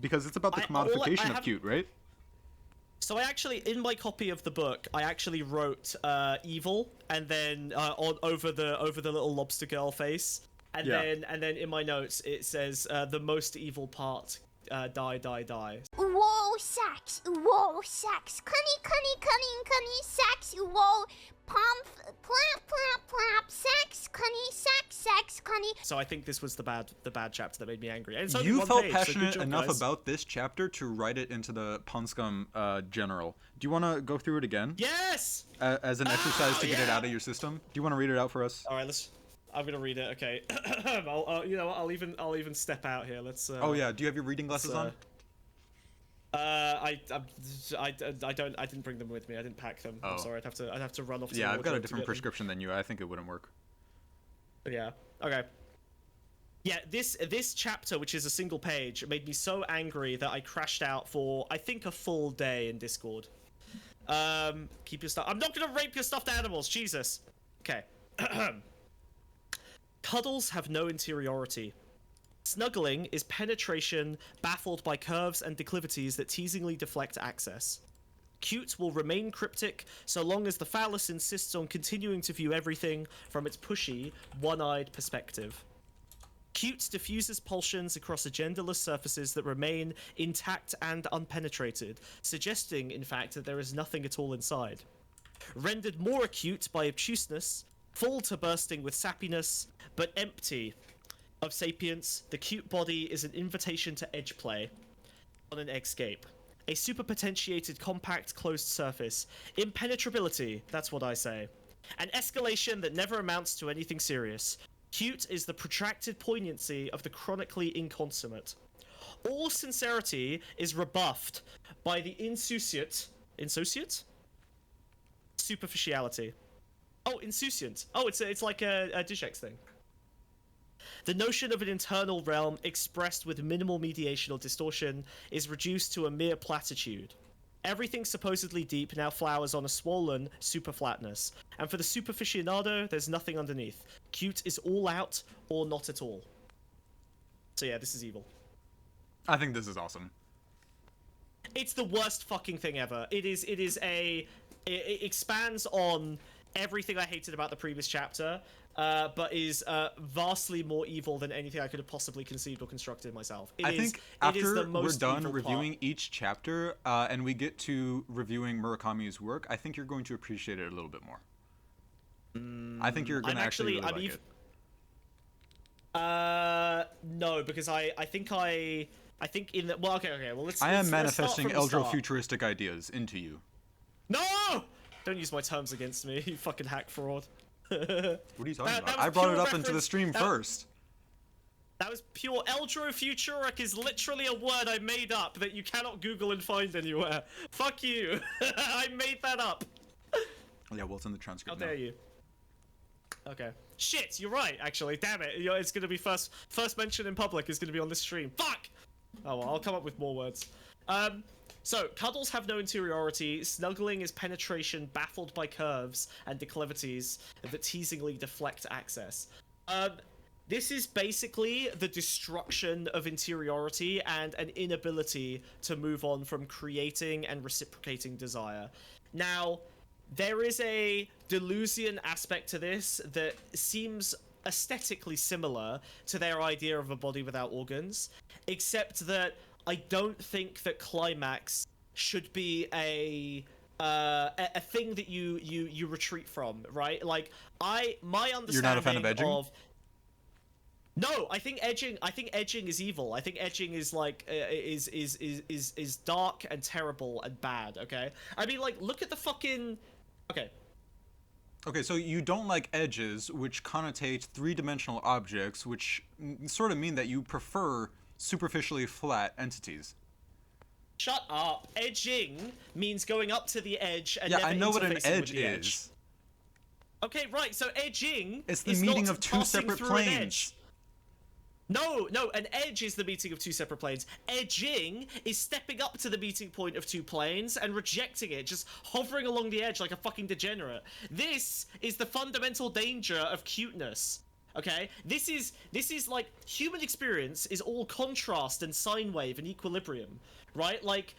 Because it's about the commodification of cute, right? So I actually, in my copy of the book, I actually wrote evil, and then over the little lobster girl face, and then in my notes it says the most evil part, die. Whoa, sex, cunny, sex, whoa, plop, plop, sex, cunny. So I think this was the bad chapter that made me angry. And it's only You one felt page, passionate so good job, enough guys. about this chapter to write it into the Ponscum general. Do you want to go through it again? Yes! As an exercise to get it out of your system? Do you want to read it out for us? All right, I'm gonna read it. Okay. You know what? I'll even step out here. Let's. Oh yeah. Do you have your reading glasses on? I didn't bring them with me. I didn't pack them. Oh. I'm sorry. I'd have to run off. To Yeah, the I've got a wardrobe to different get prescription than you. I think it wouldn't work. them. Yeah. Okay. Yeah, this chapter, which is a single page, made me so angry that I crashed out for I think a full day in Discord. Keep your stuff. I'm not gonna rape your stuffed animals. Jesus. Okay. Cuddles have no interiority. Snuggling is penetration baffled by curves and declivities that teasingly deflect access. Cute will remain cryptic so long as the phallus insists on continuing to view everything from its pushy, one-eyed perspective. Cute diffuses pulsions across agendarless surfaces that remain intact and unpenetrated, suggesting, in fact, that there is nothing at all inside. Rendered more acute by obtuseness, full to bursting with sappiness, but empty of sapience, the cute body is an invitation to edge play on an eggscape. A superpotentiated, compact, closed surface. Impenetrability, that's what I say. An escalation that never amounts to anything serious. Cute is the protracted poignancy of the chronically inconsummate. All sincerity is rebuffed by the insouciant superficiality. Oh, insouciant. Oh, it's like a Digex thing. The notion of an internal realm expressed with minimal mediation or distortion is reduced to a mere platitude. Everything supposedly deep now flowers on a swollen superflatness, and for the superficiado, there's nothing underneath. Cute is all out or not at all. So yeah, this is evil. I think this is awesome. It's the worst fucking thing ever. It expands on everything I hated about the previous chapter, but is vastly more evil than anything I could have possibly conceived or constructed myself. I think after we're done reviewing each chapter and we get to reviewing Murakami's work, I think you're going to appreciate it a little bit more. I think you're going to actually really like it. No, because I think in the let's. I am let's manifesting Eldro-futuristic ideas into you. No! Don't use my terms against me, you fucking hack fraud. What are you talking about? I brought it up into the stream first. That was pure. Eldro-futuric is literally a word I made up that you cannot Google and find anywhere. Fuck you. I made that up. Yeah, well, it's in the transcript. How dare you? Okay. Shit, you're right, actually. Damn it. It's gonna be first mention in public is gonna be on this stream. Fuck! Oh well, I'll come up with more words. So, cuddles have no interiority, snuggling is penetration baffled by curves and declivities that teasingly deflect access. This is basically the destruction of interiority and an inability to move on from creating and reciprocating desire. Now, there is a Deleuzian aspect to this that seems aesthetically similar to their idea of a body without organs, except that I don't think that climax should be a thing that you retreat from, right? Like my understanding You're not a fan of edging? No, I think edging is evil. I think edging is like is dark and terrible and bad, okay? I mean, like, look at the fucking Okay, so you don't like edges, which connotate three-dimensional objects, which sort of mean that you prefer superficially flat entities. Shut up. Edging means going up to the edge and yeah, never I know what an interfacing edge with the is. Okay, right. So edging it's the is meeting not of two passing separate through planes. an edge. No, an edge is the meeting of two separate planes. Edging is stepping up to the meeting point of two planes and rejecting it, just hovering along the edge like a fucking degenerate. This is the fundamental danger of cuteness. Okay, this is like human experience is all contrast and sine wave and equilibrium, right? Like,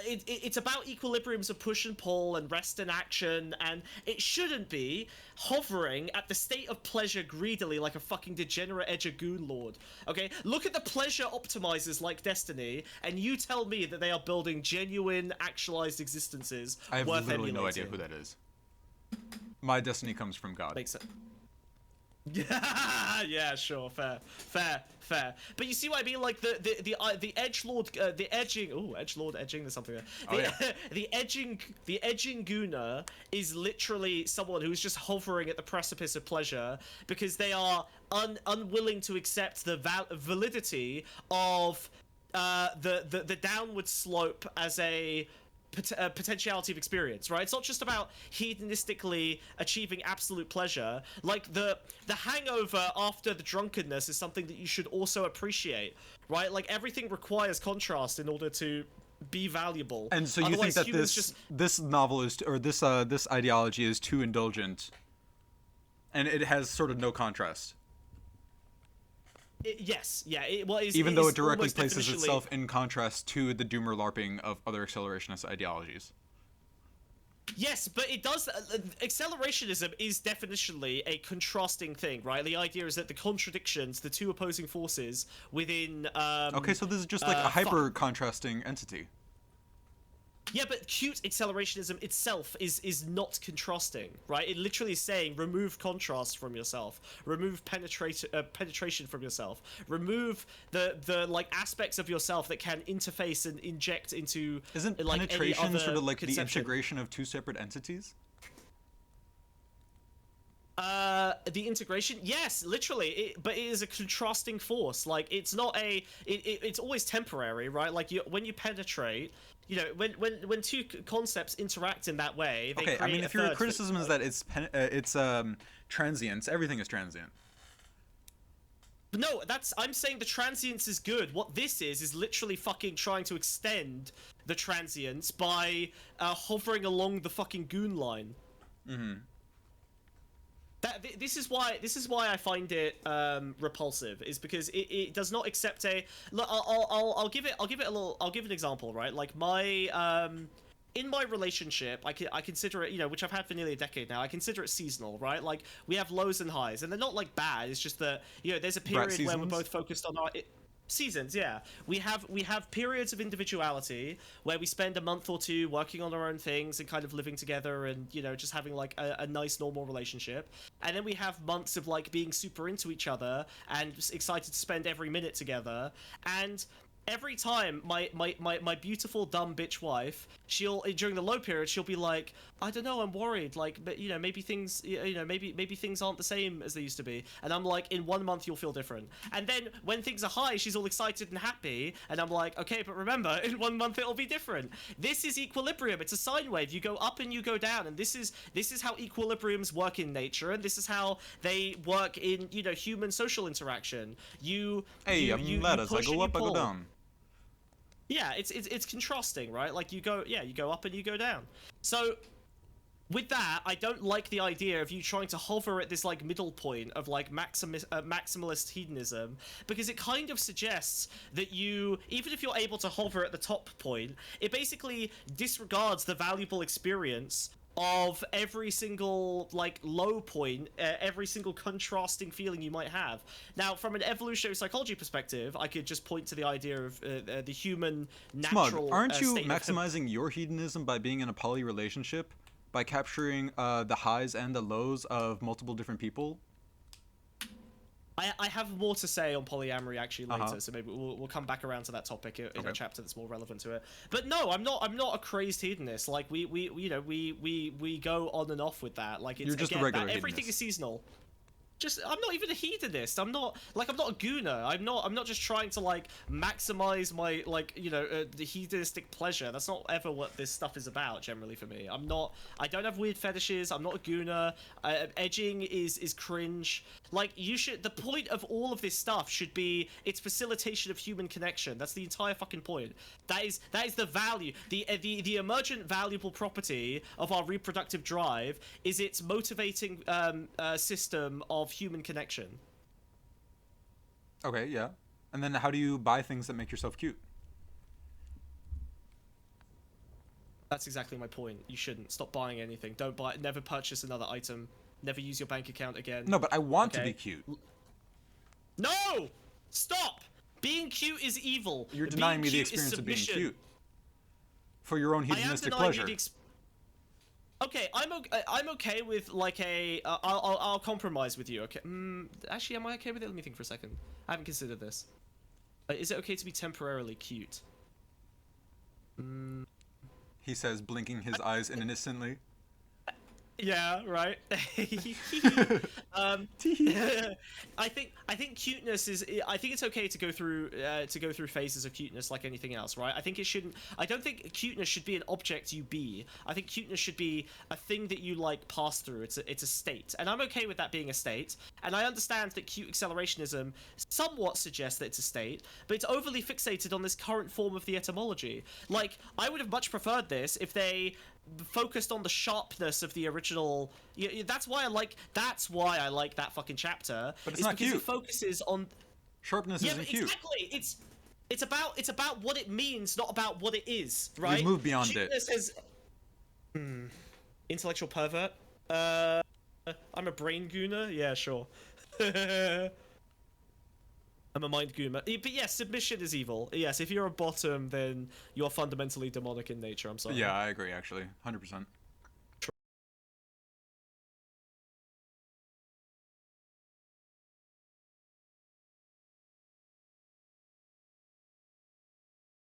it's about equilibriums of push and pull and rest and action, and it shouldn't be hovering at the state of pleasure greedily like a fucking degenerate edger goon lord. Okay, look at the pleasure optimizers like Destiny, and you tell me that they are building genuine, actualized existences. I have worth literally no emulating. idea who that is. My destiny comes from God. Makes sense. Yeah, sure, fair. But you see what I mean? Like the edgelord, the edging. Oh, edgelord edging. There's something there. The edging gooner is literally someone who's just hovering at the precipice of pleasure because they are unwilling to accept the validity of the downward slope as a potentiality of experience, right? It's not just about hedonistically achieving absolute pleasure. Like the hangover after the drunkenness is something that you should also appreciate, right? Like everything requires contrast in order to be valuable. And so you Otherwise, think that humans this novel is, or this ideology is too indulgent, and it has sort of no contrast. Yes, yeah. Even though it directly places itself in contrast to the doomer LARPing of other accelerationist ideologies. Yes, but it does. Accelerationism is definitionally a contrasting thing, right? The idea is that the contradictions, the two opposing forces within. Okay, so this is just like a hyper contrasting entity. Yeah, but cute accelerationism itself is not contrasting, right? It literally is saying remove contrast from yourself, remove penetration from yourself, remove the like aspects of yourself that can interface and inject into. Isn't like penetration any other sort of like conception. the integration of two separate entities? The integration, yes, literally, but it is a contrasting force. Like it's not it's always temporary, right? Like when you penetrate, you know, when two concepts interact in that way, they okay, I mean, if your criticism is that it's transient, everything is transient. No, I'm saying the transience is good. What this is literally fucking trying to extend the transience by hovering along the fucking goon line. Mm-hmm. This is why I find it repulsive, is because it does not accept a. Look, I'll give an example, right? Like my in my relationship, I consider it, you know, which I've had for nearly a decade now. I consider it seasonal, right? Like we have lows and highs, and they're not like bad. It's just that, you know, there's a period where we're both focused on our. Seasons, yeah. We have periods of individuality where we spend a month or two working on our own things and kind of living together and, you know, just having like a nice normal relationship. And then we have months of like being super into each other and just excited to spend every minute together. And every time my beautiful dumb bitch wife, she'll during the low period she'll be like, I don't know, I'm worried, like, but you know, maybe things, you know, maybe things aren't the same as they used to be. And I'm like, in 1 month you'll feel different. And then when things are high, she's all excited and happy, and I'm like, okay, but remember, in 1 month it'll be different. This is equilibrium. It's a sine wave. You go up and you go down, and this is how equilibriums work in nature, and this is how they work in, you know, human social interaction. I'm ladders. I go up, I go down. Yeah, it's contrasting, right? Like you go up and you go down. So with that, I don't like the idea of you trying to hover at this like middle point of like maximalist hedonism, because it kind of suggests that you, even if you're able to hover at the top point, it basically disregards the valuable experience of every single like low point, every single contrasting feeling you might have. Now, from an evolutionary psychology perspective, I could just point to the idea of the human natural. Smug, aren't you maximizing your hedonism by being in a poly relationship, by capturing the highs and the lows of multiple different people? I have more to say on polyamory actually later, so maybe we'll come back around to that topic in a chapter that's more relevant to it. But no, I'm not a crazed hedonist. Like we go on and off with that. Like it's, you're just again, a regular everything hedonist. Is seasonal. I'm not even a hedonist. I'm not a gooner. I'm not just trying to like maximize my like, you know, the hedonistic pleasure. That's not ever what this stuff is about generally for me. I don't have weird fetishes. I'm not a gooner. Edging is cringe. Like the point of all of this stuff should be its facilitation of human connection. That's the entire fucking point. That is the value. The emergent valuable property of our reproductive drive is its motivating system of of human connection. Okay, yeah. And then how do you buy things that make yourself cute? That's exactly my point. You shouldn't. Stop buying anything. Don't buy. Never purchase another item. Never use your bank account again. No, but I want to Okay. be cute. No! Stop! Being cute is evil. You're denying me the Being cute is experience of being submission. cute. For your own I am hedonistic denying pleasure. you the Okay, I'm okay with like a I'll compromise with you. Okay. Actually, am I okay with it? Let me think for a second. I haven't considered this. Is it okay to be temporarily cute? He says, blinking his eyes innocently. Yeah, right. I think cuteness is. I think it's okay to go through phases of cuteness like anything else, right? I think it shouldn't. I don't think cuteness should be an object you be. I think cuteness should be a thing that you like pass through. It's a state, and I'm okay with that being a state. And I understand that cute accelerationism somewhat suggests that it's a state, but it's overly fixated on this current form of the etymology. Like, I would have much preferred this if they focused on the sharpness of the original. That's why I like that fucking chapter. But it's not because cute. it focuses on Sharpness isn't cute. Exactly. It's about what it means, not about what it is, right? We move beyond Cuteness it. Is intellectual pervert. I'm a brain gooner. Yeah, sure. I'm a mind goomer. But yes, submission is evil. Yes, if you're a bottom, then you're fundamentally demonic in nature. I'm sorry. Yeah, I agree, actually. 100%.